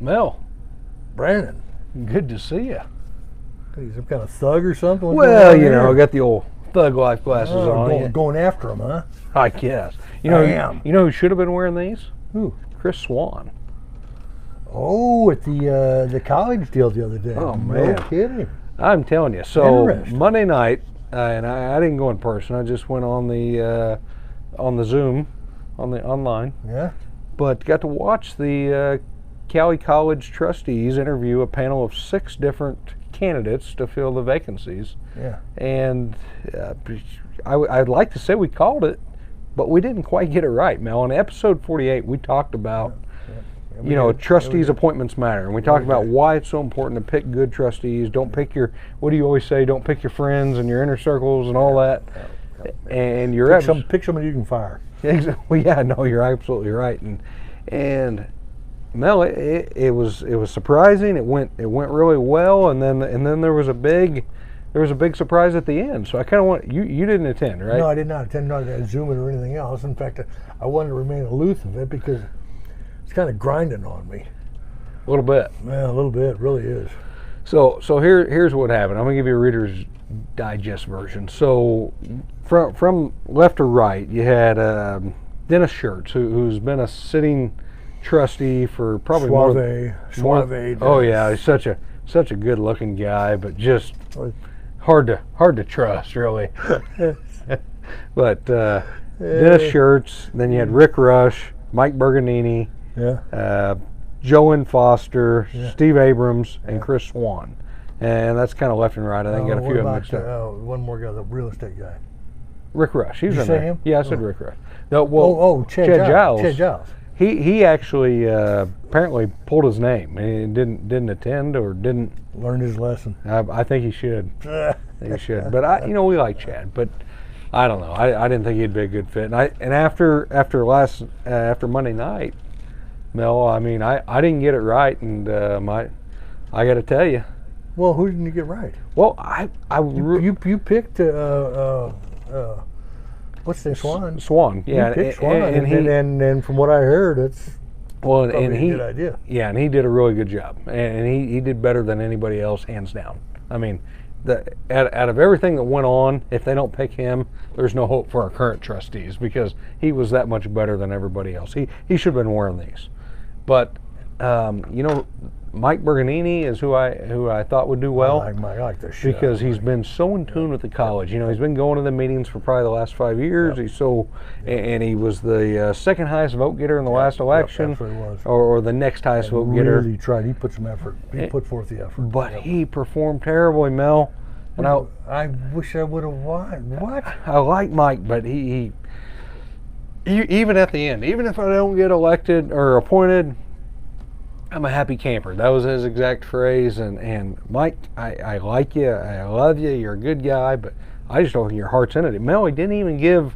Mel, Brandon. good to see you. He's some kind of thug or something? Well, you know, I got the old thug life glasses on. Going after him, huh? I guess. I am. You know who should have been wearing these? Who? Chris Swan. Oh, at the college deal the other day. Oh, man. No kidding. I'm telling you. So Interesting. Monday night, and I didn't go in person. I just went on the Zoom, online. Yeah. But got to watch the Cowley College trustees interview a panel of 6 different candidates to fill the vacancies. Yeah. And I'd like to say we called it, but we didn't quite get it right, Mel. In episode 48, we talked about, trustees' appointments matter. And we talked about why it's so important to pick good trustees. Don't pick what do you always say? Don't pick your friends and your inner circles and all that. And you're pick somebody you can fire. Well, yeah, no, you're absolutely right. And Mel, it was surprising. It went really well, and then there was a big surprise at the end. So I kind of want you didn't attend, right? No, I did not attend, not at Zoom or anything else. In fact, I wanted to remain aloof of it because it's kind of grinding on me. A little bit. Yeah, a little bit. It really is. So here's what happened. I'm gonna give you a Reader's Digest version. So from left to right, you had Dennis Schertz, who's been a sitting trustee for probably Suave. Oh yeah, he's such a good-looking guy, but just hard to trust, really. But Dennis Schertz, then you had Rick Rush, Mike Berganini, Joanne Foster, Steve Abrams, and Chris Swan. And that's kind of left and right. I think got a few of them mixed up. One more guy, the real estate guy. Rick Rush. He's Did you in say there. him? Yeah, I said Rick Rush. No, well, Chad Giles. Chad Giles. He actually apparently pulled his name and didn't attend or didn't learn his lesson. I think he should. He should. But we like Chad. But I don't know. I didn't think he'd be a good fit. And after Monday night, Mel, I mean, I didn't get it right, and I got to tell you. Well, who didn't you get right? Well, you picked what's the name? Swan. Swan, yeah. You picked Swan, and from what I heard, it's probably a good idea. Yeah, and he did a really good job, and he did better than anybody else, hands down. I mean, out of everything that went on, if they don't pick him, there's no hope for our current trustees because he was that much better than everybody else. He should have been wearing these, but Mike Berganini is who I thought would do well. I like the shit because he's been so in tune with the college. He's been going to the meetings for probably the last 5 years. Yep. And he was the second highest vote getter in the last election, or the next highest vote getter. Really tried. He put some effort. He put forth the effort. But he performed terribly, Mel. And I wish I would have won. What? I like Mike, but he even at the end, even if I don't get elected or appointed, I'm a happy camper. That was his exact phrase. And Mike, I like you. I love you. You're a good guy, but I just don't think your heart's in it. Mel, he didn't even give.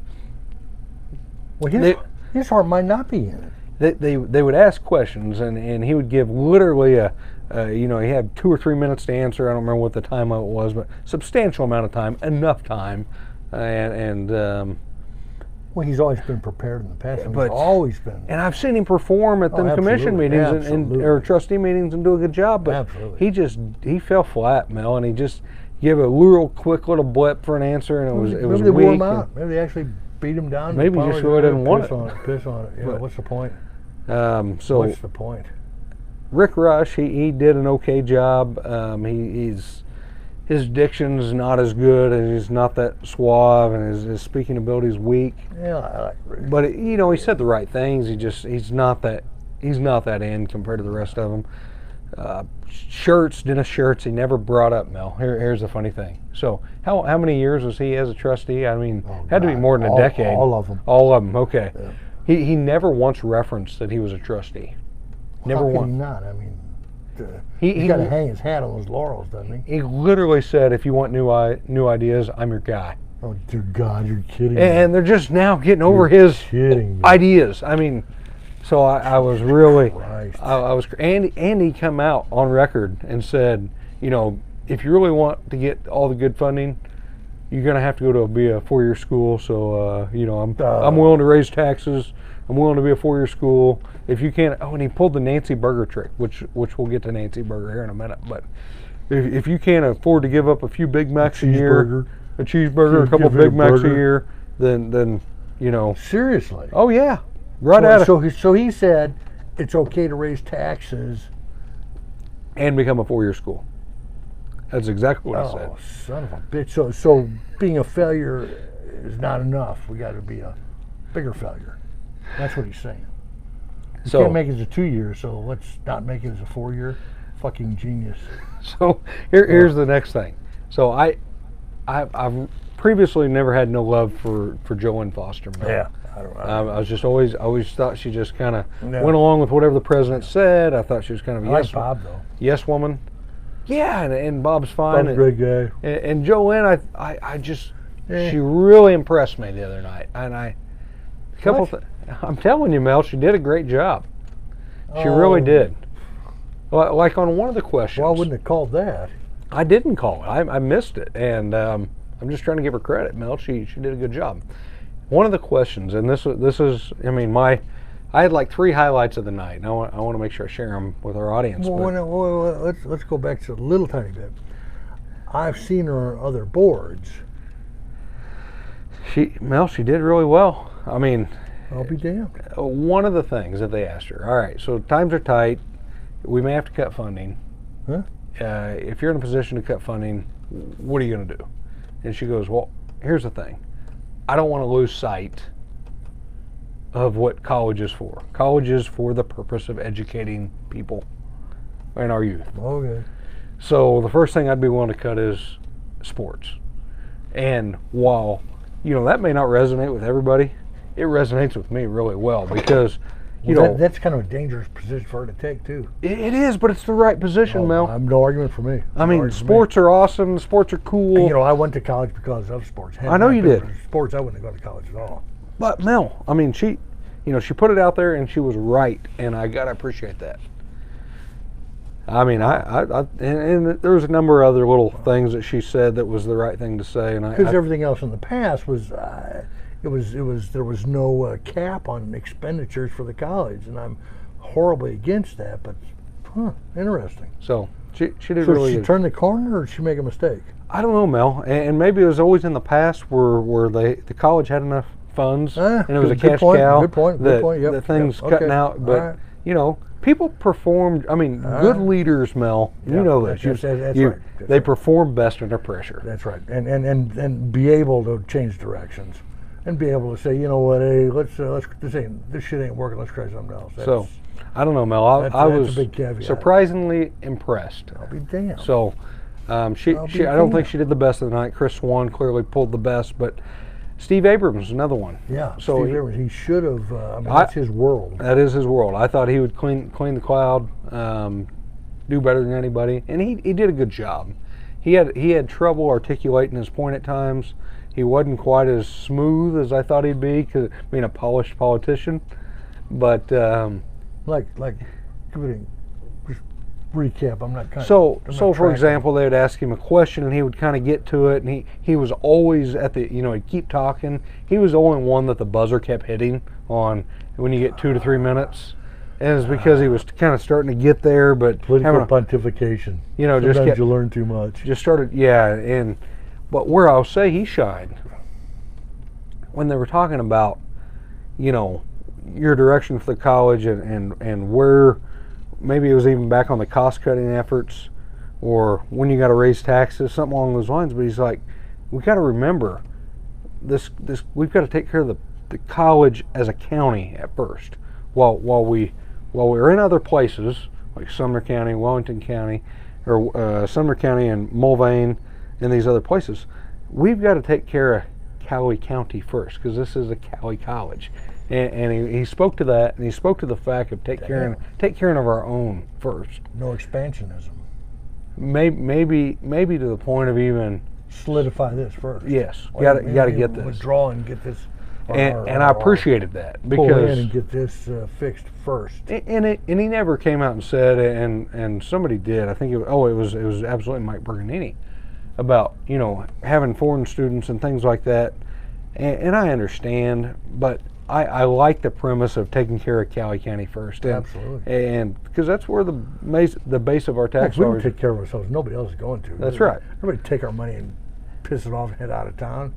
Well, his heart might not be in it. They would ask questions, and he would give literally he had 2 or 3 minutes to answer. I don't remember what the time was, but substantial amount of time, enough time, Well, he's always been prepared in the past. He's always been. And I've seen him perform at the commission meetings or trustee meetings and do a good job. But he fell flat, Mel, and he just gave a real quick little blip for an answer, and it was maybe they wore him out. Maybe they actually beat him down. Maybe he just really didn't want it. Piss on it. Yeah. But what's the point? What's the point? Rick Rush, he did an okay job. His diction's not as good, and he's not that suave, and his speaking ability's weak. Yeah, I like Rick. But he said the right things. He's not that in compared to the rest of them. Dennis Schertz, he never brought up Mel. Here's the funny thing. So how many years was he as a trustee? I mean, had to be more than a decade. All of them. All of them. Okay. Yeah. He never once referenced that he was a trustee. Never once. How can he not? I mean. He's got to hang his hat on those laurels, doesn't he? He literally said, if you want new ideas, I'm your guy. Oh, dear God, you're kidding me. And they're just now getting over his ideas. I mean, so I was really, I was, Andy come out on record and said, if you really want to get all the good funding, you're going to have to go to be a 4-year school. So I'm willing to raise taxes. I'm willing to be a 4-year school. If you can't, and he pulled the Nancy Burger trick, which we'll get to Nancy Burger here in a minute. But if you can't afford to give up a few Big Macs a year, a cheeseburger, a couple Big Macs a year, then Seriously? Oh yeah, right at it. So he said it's okay to raise taxes and become a 4-year school. That's exactly what he said. Oh, son of a bitch! So being a failure is not enough. We got to be a bigger failure. That's what he's saying. You can't make it as a 2-year, so let's not make it as a 4-year. Fucking genius. So here's the next thing. So I've previously never had no love for Joanne Foster Mell. Yeah. I was just always thought she just kind of went along with whatever the president said. I thought she was kind of a Bob though. Yes woman. Yeah, and Bob's fine. Bob's a great guy. And Joanne, I just she really impressed me the other night. And I'm telling you, Mel, she did a great job. She really did. Like on one of the questions. Well, I wouldn't have called that. I didn't call it. I missed it, and I'm just trying to give her credit, Mel. She did a good job. One of the questions, and this is, I had like 3 highlights of the night, and I want to make sure I share them with our audience. Well, let's go back to a little tiny bit. I've seen her on other boards. She did really well. I'll be damned. One of the things that they asked her, all right, so times are tight. We may have to cut funding. Huh? If you're in a position to cut funding, what are you going to do? And she goes, well, here's the thing. I don't want to lose sight of what college is for. College is for the purpose of educating people and our youth. Okay. So the first thing I'd be willing to cut is sports. And while, that may not resonate with everybody, it resonates with me really well because, that's kind of a dangerous position for her to take too. It is, but it's the right position, Mel. No argument for me. Sports are awesome. Sports are cool. I went to college because of sports. I know you did. Sports, I wouldn't have gone to college at all. But Mel, she put it out there and she was right, and I gotta appreciate that. And there was a number of other little things that she said that was the right thing to say, and because everything else in the past was. There was no cap on expenditures for the college, and I'm horribly against that. But, interesting. So she did really. Did she turn the corner, or did she make a mistake? I don't know, Mel. And maybe it was always in the past where the college had enough funds, and it was a cash cow. Good point. Yep. The things cutting out, but people performed. Good leaders, Mel. You know this. That's right. They perform best under pressure. That's right, and be able to change directions. And be able to say, you know what, hey, let's this shit ain't working. Let's try something else. So, I don't know, Mel. I was a big caveat. Surprisingly impressed. I'll be damned. So, I don't think she did the best of the night. Chris Swan clearly pulled the best, but Steve Abrams is another one. Yeah, so Steve Abrams, he should have. That's his world. That is his world. I thought he would clean the cloud, do better than anybody, and he did a good job. He had trouble articulating his point at times. He wasn't quite as smooth as I thought he'd be, being a polished politician. But like everything. Just recap. I'm not kind of. So for example, they would ask him a question, and he would kind of get to it, and he was always at the he'd keep talking. He was the only one that the buzzer kept hitting on when you get 2 to 3 minutes. And it's because he was kind of starting to get there, but political pontification. Sometimes you learn too much. Just started, but where I'll say he shined, when they were talking about, your direction for the college and where, maybe it was even back on the cost-cutting efforts, or when you got to raise taxes, something along those lines. But he's like, we got to remember this. We've got to take care of the college as a county at first, while we're in other places like Sumner County, Wellington County, or Sumner County and Mulvane. In these other places, we've got to take care of Cowley County first, because this is a Cowley college, and he spoke to that, and he spoke to the fact of take care of our own first. No expansionism. Maybe to the point of even solidify this first. Yes, you got to get this. Withdraw and get this. And I appreciated that, because pull in and get this fixed first. And he never came out and said, and somebody did. I think it was absolutely Mike Berganini. about, you know, having foreign students and things like that, and I understand, but I like the premise of taking care of Cowley County first. And, absolutely. And because that's where the base of our tax we dollars. Take care of ourselves. Nobody else is going to. That's right. Everybody take our money and piss it off and head out of town.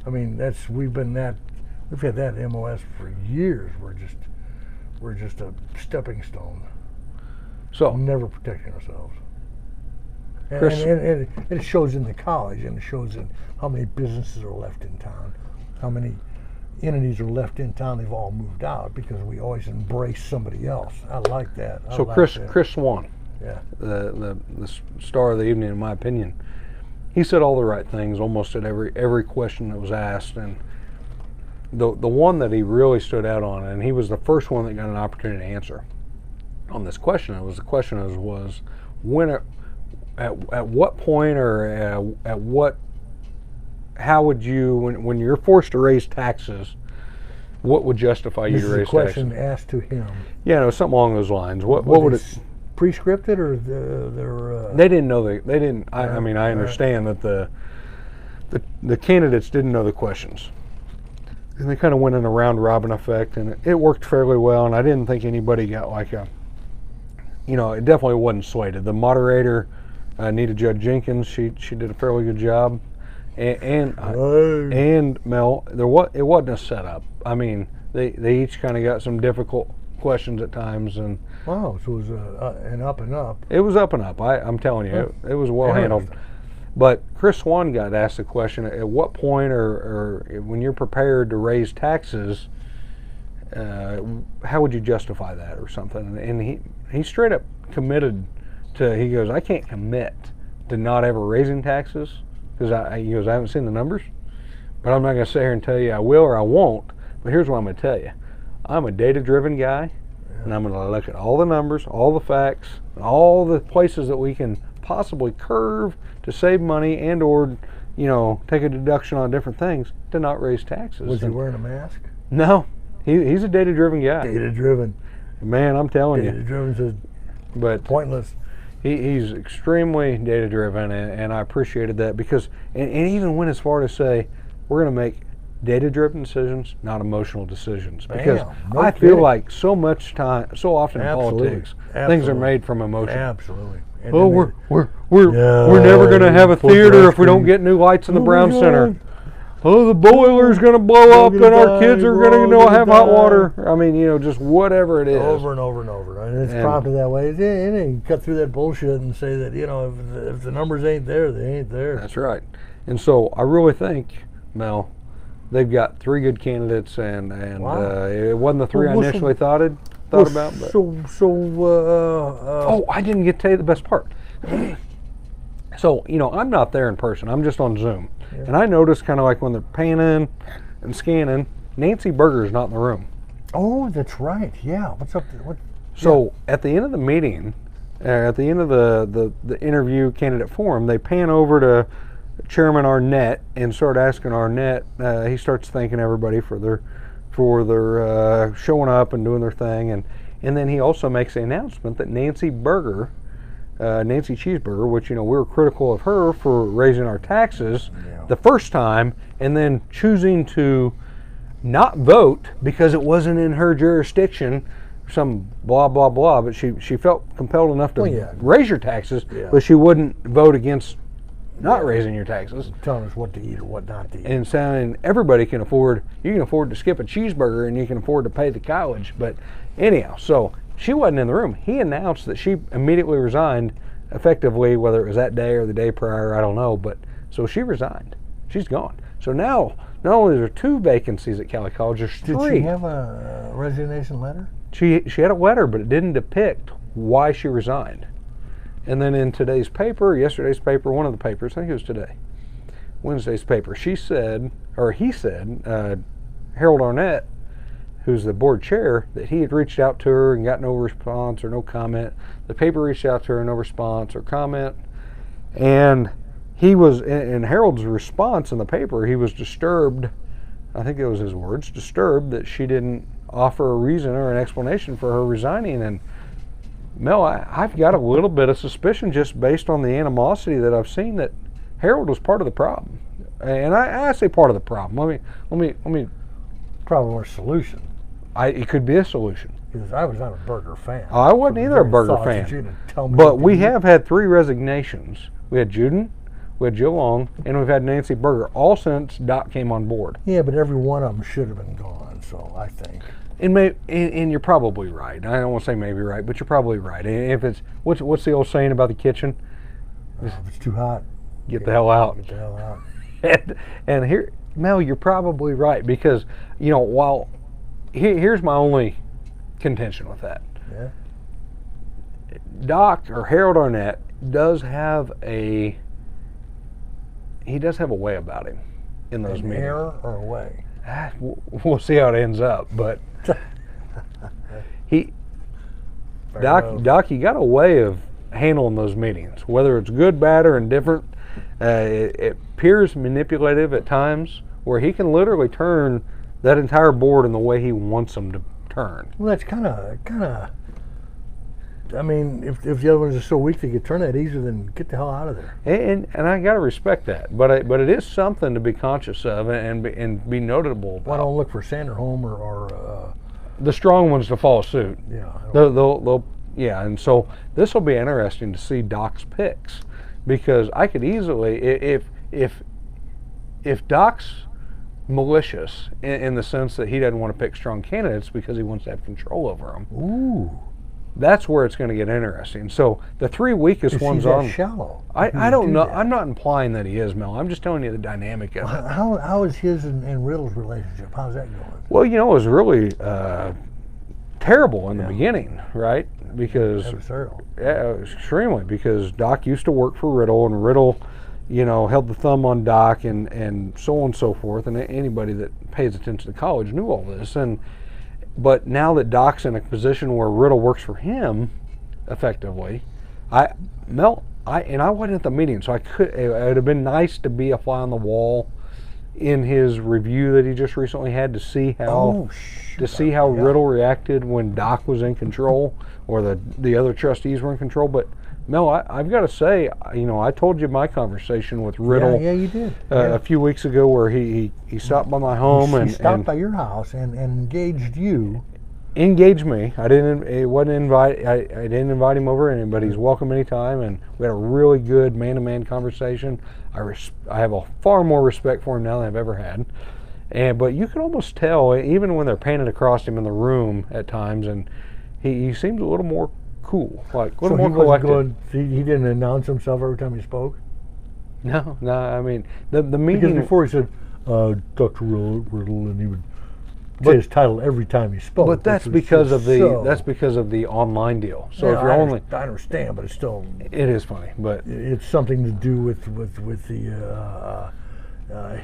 I mean, we've had that MOS for years. We're just a stepping stone. So never protecting ourselves. And it shows in the college, and it shows in how many businesses are left in town, how many entities are left in town. They've all moved out because we always embrace somebody else. I like that. So Chris Swan, yeah, the star of the evening, in my opinion, he said all the right things almost at every question that was asked, and the one that he really stood out on, and he was the first one that got an opportunity to answer on this question. Was when at what point or at what, how would you, when you're forced to raise taxes, what would justify you to raise taxes? This is a question asked to him. Yeah, no, something along those lines. What would it? Prescripted, or they're they didn't know they didn't. I mean, I understand that the candidates didn't know the questions, and they kind of went in a round robin effect, and it worked fairly well. And I didn't think anybody got like a, you know, it definitely wasn't slated. The moderator, Nita Judge Jenkins, she did a fairly good job, and Mel, it wasn't a setup. I mean, they each kind of got some difficult questions at times, and wow, so it was an up and up. It was up and up. I'm telling you, it was well handled. But Chris Swan got asked a question: at what point, or when you're prepared to raise taxes, how would you justify that, or something? And he straight up committed to. He goes, I can't commit to not ever raising taxes because he goes, I haven't seen the numbers, but I'm not going to sit here and tell you I will or I won't. But here's what I'm going to tell you: I'm a data-driven guy, and I'm going to look at all the numbers, all the facts, all the places that we can possibly curve to save money and or, you know, take a deduction on different things to not raise taxes. Was he wearing a mask? No, he's a data-driven guy. Data-driven. Man, I'm telling you. Data-driven is but pointless. He's extremely data-driven, and I appreciated that because, and even went as far to say, we're going to make data-driven decisions, not emotional decisions, because I feel like so often in politics, things are made from emotion. Absolutely. And oh, we're never going to have a theater if we don't get new lights in the Brown Center. Oh, the boiler's going to blow up, and our kids are going to have hot water. I mean, you know, just whatever it is. Over and over and over. And it's prompted that way. And you cut through that bullshit and say that, you know, if the numbers ain't there, they ain't there. That's right. And so I really think, Mel, they've got three good candidates, and it wasn't the three I initially thought about. But. Oh, I didn't get to tell you the best part. So, you know, I'm not there in person. I'm just on Zoom. Yeah. And I noticed kind of like when they're panning and scanning, Nancy Berger's not in the room. Oh, that's right. Yeah. What's up? So at the end of the meeting, at the end of the interview candidate forum, they pan over to Chairman Arnett and start asking Arnett. He starts thanking everybody for their showing up and doing their thing, and then he also makes the announcement that Nancy Berger, Nancy Cheeseburger, which, you know, we were critical of her for raising our taxes the first time, and then choosing to not vote because it wasn't in her jurisdiction, some blah blah blah. But she felt compelled enough to raise your taxes, but she wouldn't vote against not raising your taxes. Telling us what to eat or what not to eat. And saying everybody can afford, you can afford to skip a cheeseburger and you can afford to pay the college. But anyhow, so she wasn't in the room. He announced that she immediately resigned, effectively, whether it was that day or the day prior, I don't know. But so she resigned. She's gone. So now, not only are there 2 vacancies at Cowley College, there's 3. Did she have a resignation letter? She had a letter, but it didn't depict why she resigned. And then in today's paper, yesterday's paper, one of the papers, I think it was today, Wednesday's paper, he said, Harold Arnett, who's the board chair, that he had reached out to her and got no response or no comment. The paper reached out to her, no response or comment. And he was, in Harold's response in the paper, he was disturbed, I think it was his words, disturbed that she didn't offer a reason or an explanation for her resigning. And Mel, I've got a little bit of suspicion just based on the animosity that I've seen that Harold was part of the problem, and I say part of the problem. Let me. Problem or solution? It could be a solution. Because I was not a burger fan. I wasn't either a burger fan. But we have had 3 resignations. We had Juden, we had Joe Long, and we've had Nancy Berger, all since Doc came on board. Yeah, but every one of them should have been gone, so I think. And you're probably right. I don't want to say maybe right, but you're probably right. And if it's, what's the old saying about the kitchen? If it's too hot, get the hell out. Get the hell out. and here, Mel, you're probably right, because, while here's my only contention with that. Yeah. Doc, or Harold Arnett, does have a way about him in those meetings. An error or a way? We'll see how it ends up, but Doc, he got a way of handling those meetings, whether it's good, bad, or indifferent. It appears manipulative at times, where he can literally turn that entire board in the way he wants them to turn. Well, that's kind of. I mean, if the other ones are so weak they could turn that easier, then get the hell out of there. And I got to respect that, but it is something to be conscious of and be notable about. Well, I don't look for Sanderholm or the strong ones to follow suit. Yeah. They'll and so this will be interesting to see Doc's picks, because I could easily, if Doc's malicious in the sense that he doesn't want to pick strong candidates because he wants to have control over them. Ooh. That's where it's going to get interesting. So the 3 weakest ones on shallow. I don't know. I'm not implying that he is, Mel. I'm just telling you the dynamic of it. How is his and Riddle's relationship? How's that going? Well, it was really terrible in the beginning, right? Because extremely, because Doc used to work for Riddle, and Riddle, held the thumb on Doc, and so on and so forth. And anybody that pays attention to college knew all this. But now that Doc's in a position where Riddle works for him, effectively, I wasn't at the meeting, so it would have been nice to be a fly on the wall in his review that he just recently had to see how Riddle reacted when Doc was in control, or the other trustees were in control. But Mel, I've got to say, I told you my conversation with Riddle. Yeah, you did. A few weeks ago, where he stopped by my home he stopped by your house and engaged you. Engaged me. I didn't invite him over, but he's welcome anytime. And we had a really good man-to-man conversation. I have a far more respect for him now than I've ever had. But you can almost tell, even when they're painted across him in the room at times, and he seems a little more cool, like a little more collected. He didn't announce himself every time he spoke? No. I mean, the meeting. Because before he said, Dr. Riddle, and he would say his title every time he spoke. But that's because of the online deal. So if you're only, I understand, but it's still. It is funny, but it's something to do with the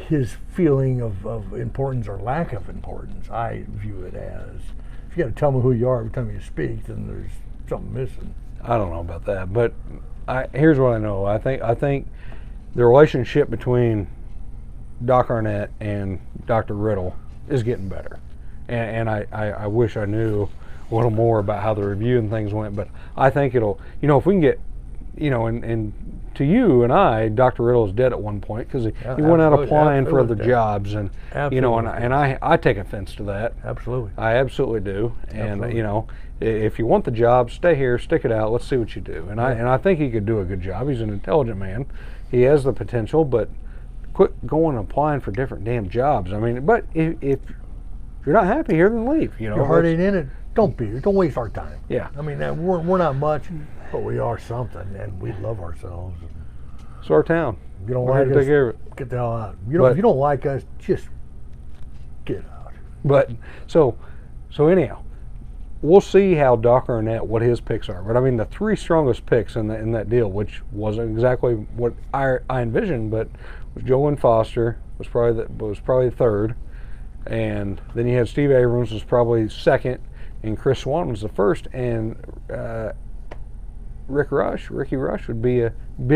his feeling of importance or lack of importance. I view it as, if you got to tell me who you are every time you speak, then there's something missing. I don't know about that, but here's what I know. I think the relationship between Doc Arnett and Dr. Riddle is getting better, and I wish I knew a little more about how the review and things went. But I think it'll, if we can get, and to you and I, Dr. Riddle is dead at one point because he went out applying for other jobs, and I take offense to that. Absolutely, I absolutely do. And if you want the job, stay here, stick it out. Let's see what you do. And I think he could do a good job. He's an intelligent man. He has the potential, but quit going and applying for different damn jobs. I mean, but if you're not happy here, then leave. Your heart ain't in it. Don't be. Don't waste our time. Yeah. I mean, we're not much, but we are something, and we love ourselves. It's our town. If you don't like us, take care of it. Get the hell out. If you don't like us, just get out. But so anyhow, we'll see how Doc Arnett, what his picks are. But I mean, the 3 strongest picks in that deal, which wasn't exactly what I envisioned, but was Joe Foster was probably the third, and then you had Steve Abrams was probably second, and Chris Swan was the first, and Ricky Rush would be a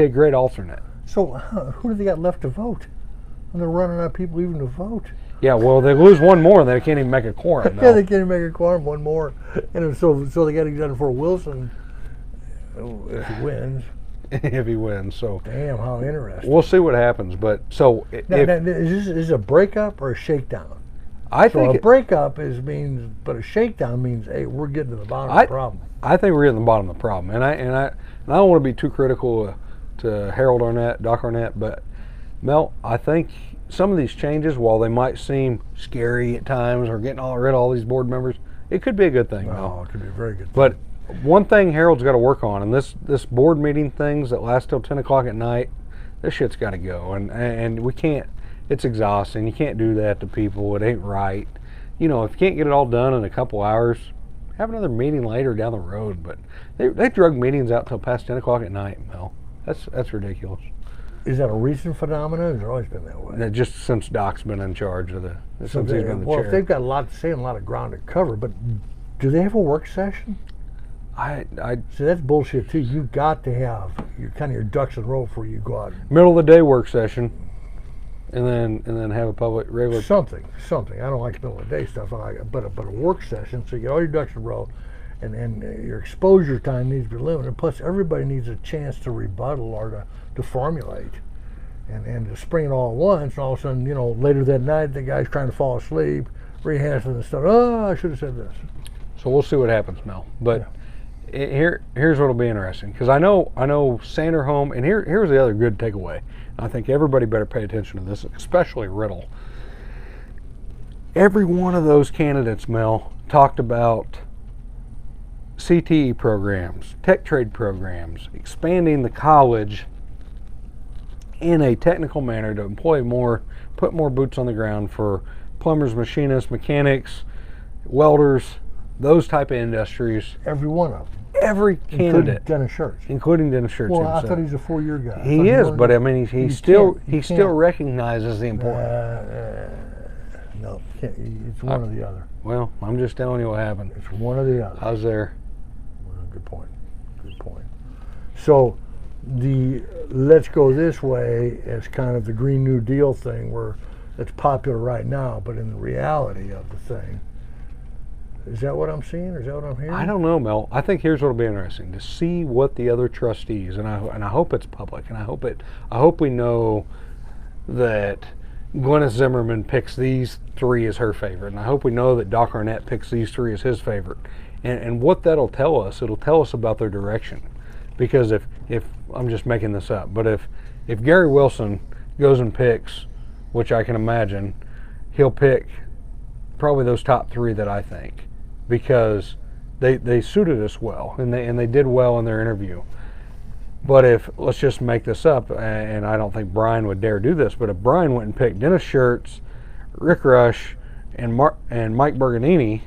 great alternate. So who do they got left to vote? And they're running out of people even to vote. Yeah, well, they lose one more, and they can't even make a quorum. Yeah, they can't even make a quorum, one more, and so they got to get done for Wilson if he wins. if he wins. So damn, how interesting. We'll see what happens. But so now, is this a breakup or a shakedown? I think a breakup means, but a shakedown means, hey, we're getting to the bottom of the problem. I think we're getting to the bottom of the problem, and I don't want to be too critical to Harold Arnett, Doc Arnett, but Mel, I think some of these changes, while they might seem scary at times, or getting rid of all these board members, it could be a good thing. No, it could be a very good thing. But one thing Harold's got to work on, and this board meeting things that last till 10 o'clock at night, this shit's got to go, and we can't. It's exhausting. You can't do that to people. It ain't right. You know, if you can't get it all done in a couple hours, have another meeting later down the road. But they drug meetings out till past 10 o'clock at night, Mel. That's ridiculous. Is that a recent phenomenon? Has it always been that way? Just since Doc's been in charge of since he's been the chair. Well, if they've got a lot to say and a lot of ground to cover, but do they have a work session? See, that's bullshit too. You've got to have your ducks in a row before you go out. Middle of the day work session. And then have a public regular something. I don't like middle of the day stuff. But a work session, so you get all your ducks in a row, and your exposure time needs to be limited. Plus, everybody needs a chance to rebuttal or to formulate, and to spring it all at once. And all of a sudden, later that night, the guy's trying to fall asleep, rehashing the stuff. Oh, I should have said this. So we'll see what happens, Mel. But here's what'll be interesting, because I know Sanderholm, and here's the other good takeaway. I think everybody better pay attention to this, especially Riddle. Every one of those candidates, Mel, talked about CTE programs, tech trade programs, expanding the college in a technical manner to put more boots on the ground for plumbers, machinists, mechanics, welders, those type of industries. Every one of them. Every candidate, including Dennis Schertz. Well, I thought he's a 4-year guy. He is, but I mean, he still recognizes the importance. No, it's one or the other. Well, I'm just telling you what happened. It's one or the other. I was there. Well, good point. So, the let's go this way is kind of the Green New Deal thing, where it's popular right now, but in the reality of the thing. Is that what I'm seeing, or is that what I'm hearing? I don't know, Mel. I think here's what'll be interesting, to see what the other trustees, and I hope it's public, and I hope we know that Glennis Zimmerman picks these 3 as her favorite, and I hope we know that Doc Arnett picks these 3 as his favorite. And what that'll tell us, it'll tell us about their direction. Because if I'm just making this up, but if Gary Wilson goes and picks, which I can imagine, he'll pick probably those top 3 that I think, because they suited us well, and they did well in their interview. But if, let's just make this up, and I don't think Brian would dare do this, but if Brian went and picked Dennis Schertz, Rick Rush, and Mike Berganini,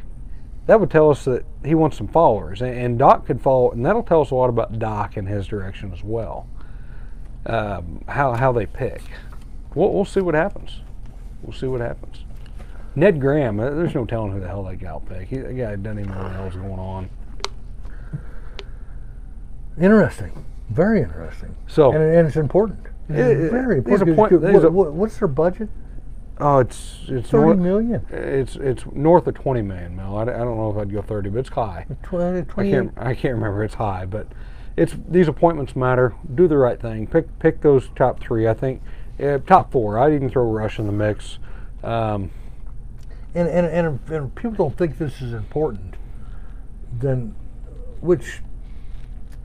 that would tell us that he wants some followers, and Doc could follow, and that'll tell us a lot about Doc and his direction as well. How they pick. We'll see what happens. Ned Graham, there's no telling who the hell that guy will pick. That guy doesn't even know what the hell's going on. Interesting. Very interesting. So, and it's important. It's very important. What's their budget? Oh, it's 30 million. It's north of 20 million, Mel. I don't know if I'd go 30, but it's high. 20, I can't remember. It's high, but these appointments matter. Do the right thing. Pick those top 3. I think top 4. I'd even throw Rush in the mix. And if people don't think this is important, then, which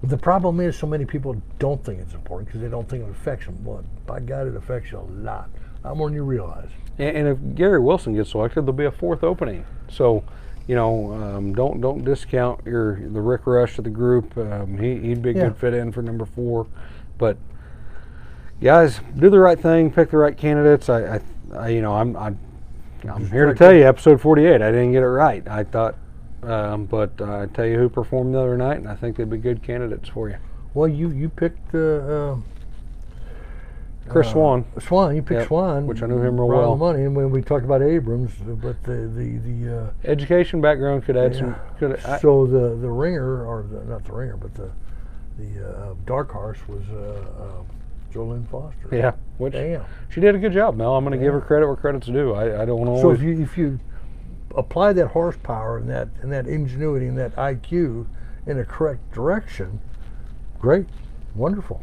the problem is, so many people don't think it's important because they don't think it affects them. Well, by God, it affects you a lot more than you realize. And if Gary Wilson gets selected, there'll be a 4th opening. So, don't discount the Rick Rush of the group. He'd be a good fit in for number 4. But guys, do the right thing. Pick the right candidates. I'm here to tell you, episode 48, I didn't get it right. I thought, but I tell you who performed the other night, and I think they'd be good candidates for you. Well, you picked Chris Swan. You picked Swan, which I knew him real well. Money, and when we talked about Abrams, but the education background could add some. So the ringer, or not the ringer, but the dark horse was Jolynn Foster. Yeah, which she did a good job, Mel. I'm going to give her credit where credit's due. I don't want to. So if you apply that horsepower and that ingenuity and that IQ in a correct direction, great. Wonderful.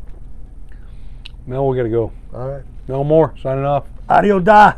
Mel, we got to go. All right. Mell More signing off. Adios da.